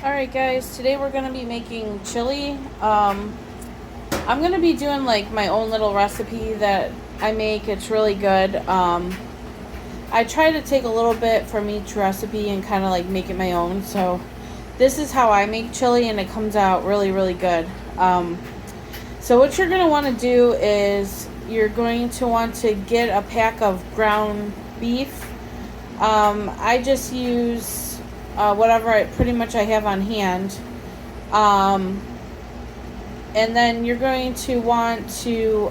Alright guys, today we're going to be making chili. I'm going to be doing like my own little recipe that I make. It's really good. I try to take a little bit from each recipe and kind of like make it my own. So this is how I make chili and it comes out really, really good. So what you're going to want to do is you're going to want to get a pack of ground beef. I just use whatever pretty much I have on hand. And then you're going to want to,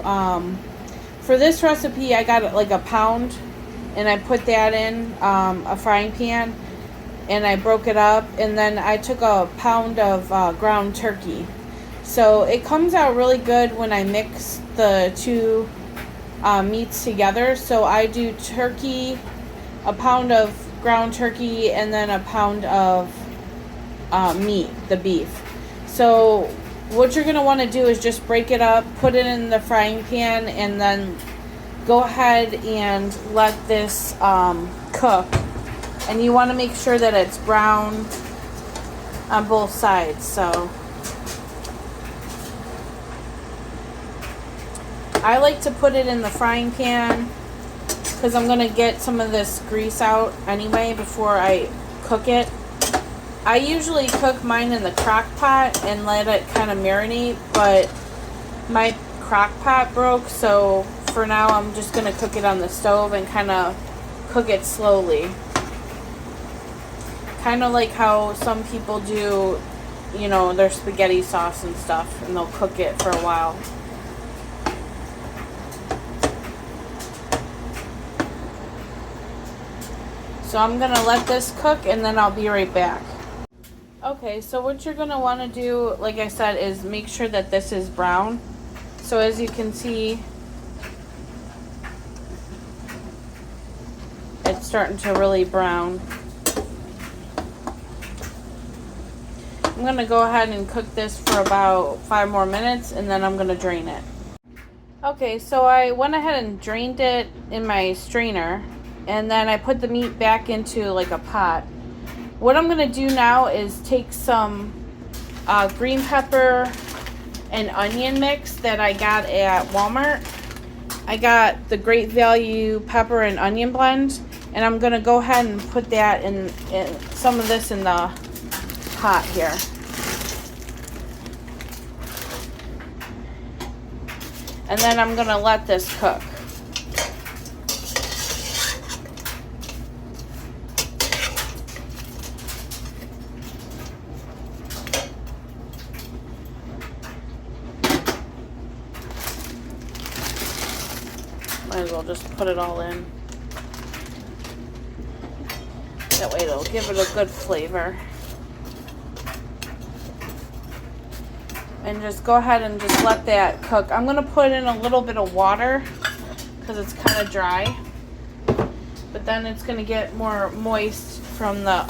for this recipe, I got like a pound, and I put that in a frying pan, and I broke it up, and then I took a pound of ground turkey. So it comes out really good when I mix the two meats together. So I do turkey, a pound of ground turkey, and then a pound of meat, the beef. So what you're going to want to do is just break it up, put it in the frying pan, and then go ahead and let this cook. And you want to make sure that it's brown on both sides. So I like to put it in the frying pan because I'm going to get some of this grease out anyway before I cook it. I usually cook mine in the crock pot and let it kind of marinate, but my crock pot broke, so for now I'm just going to cook it on the stove and kind of cook it slowly. Kind of like how some people do, you know, their spaghetti sauce and stuff, and they'll cook it for a while. So I'm going to let this cook and then I'll be right back. Okay, so what you're going to want to do, like I said, is make sure that this is brown. So as you can see, it's starting to really brown. I'm going to go ahead and cook this for about 5 more minutes and then I'm going to drain it. Okay, so I went ahead and drained it in my strainer. And then I put the meat back into like a pot. What I'm going to do now is take some green pepper and onion mix that I got at Walmart. I got the Great Value pepper and onion blend. And I'm going to go ahead and put that in some of this in the pot here. And then I'm going to let this cook. Might as well just put it all in. That way it'll give it a good flavor. And just go ahead and just let that cook. I'm going to put in a little bit of water because it's kind of dry. But then it's going to get more moist from the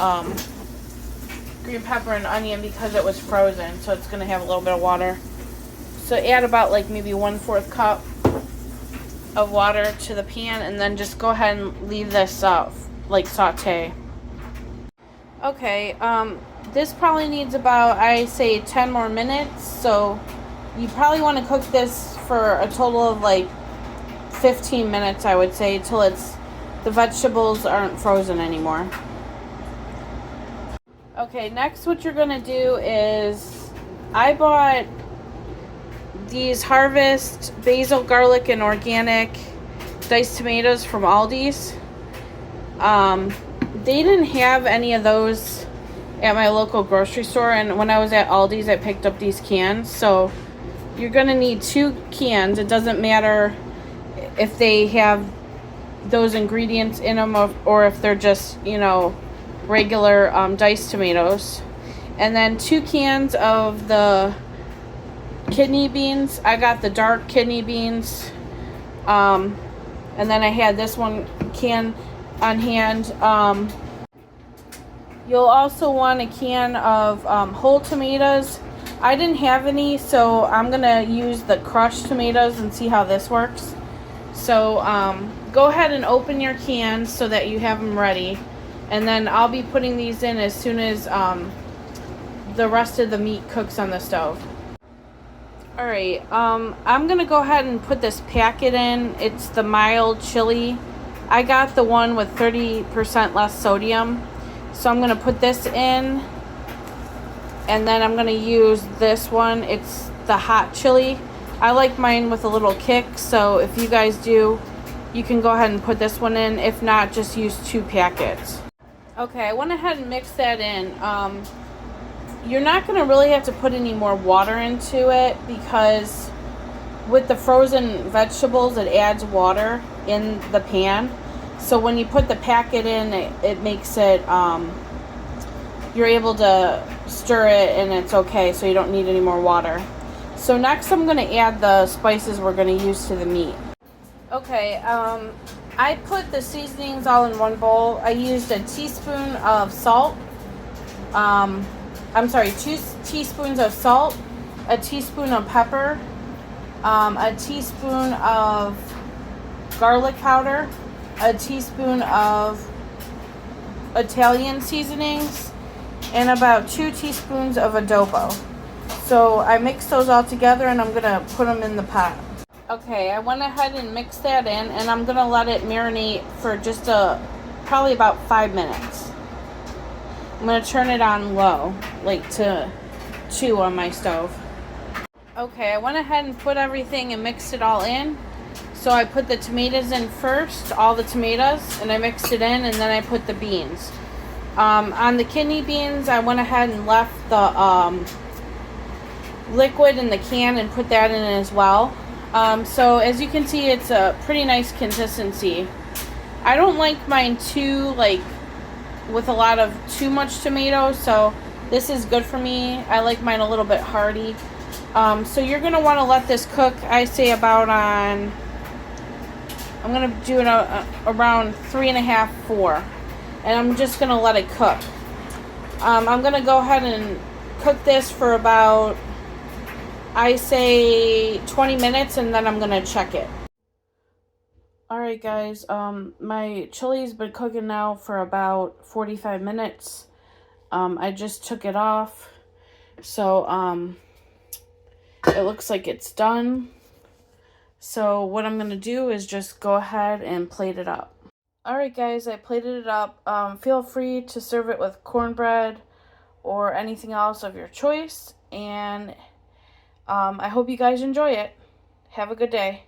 green pepper and onion because it was frozen. So it's going to have a little bit of water. So add about like maybe 1/4 cup of water to the pan, and then just go ahead and leave this like saute. Okay, this probably needs about, I say, 10 more minutes, so you probably want to cook this for a total of like 15 minutes, I would say, till the vegetables aren't frozen anymore. Okay, next what you're gonna do is, I bought these Harvest basil, garlic, and organic diced tomatoes from Aldi's. They didn't have any of those at my local grocery store, and when I was at Aldi's I picked up these cans. So you're gonna need 2 cans. It doesn't matter if they have those ingredients in them or if they're just, you know, regular diced tomatoes. And then 2 cans of the kidney beans. I got the dark kidney beans, and then I had this one can on hand. You'll also want a can of whole tomatoes. I didn't have any, so I'm gonna use the crushed tomatoes and see how this works. So go ahead and open your cans so that you have them ready, and then I'll be putting these in as soon as the rest of the meat cooks on the stove. Alright, I'm gonna go ahead and put this packet in. It's the mild chili. I got the one with 30% less sodium. So I'm gonna put this in, and then I'm gonna use this one. It's the hot chili. I like mine with a little kick, so if you guys do, you can go ahead and put this one in. If not, just use 2 packets. Okay, I went ahead and mixed that in. You're not going to really have to put any more water into it, because with the frozen vegetables, it adds water in the pan. So when you put the packet in, it makes it, you're able to stir it and it's okay, so you don't need any more water. So next I'm going to add the spices we're going to use to the meat. Okay, I put the seasonings all in one bowl. I used a teaspoon of salt. 2 teaspoons of salt, a teaspoon of pepper, a teaspoon of garlic powder, a teaspoon of Italian seasonings, and about 2 teaspoons of adobo. So I mixed those all together, and I'm gonna put them in the pot. Okay, I went ahead and mixed that in, and I'm gonna let it marinate for just probably about 5 minutes. I'm going to turn it on low, like to 2 on my stove. Okay, I went ahead and put everything and mixed it all in. So I put the tomatoes in first, all the tomatoes, and I mixed it in, and then I put the beans. On the kidney beans, I went ahead and left the liquid in the can and put that in as well. So as you can see, it's a pretty nice consistency. I don't like mine too, with a lot of too much tomatoes, so this is good for me. I like mine a little bit hearty. So you're going to want to let this cook, I say about I'm going to do it around 3.5, 4. And I'm just going to let it cook. I'm going to go ahead and cook this for about, I say 20 minutes, and then I'm going to check it. Alright guys, my chili's been cooking now for about 45 minutes. I just took it off. So, it looks like it's done. So what I'm going to do is just go ahead and plate it up. Alright guys, I plated it up. Feel free to serve it with cornbread or anything else of your choice. And I hope you guys enjoy it. Have a good day.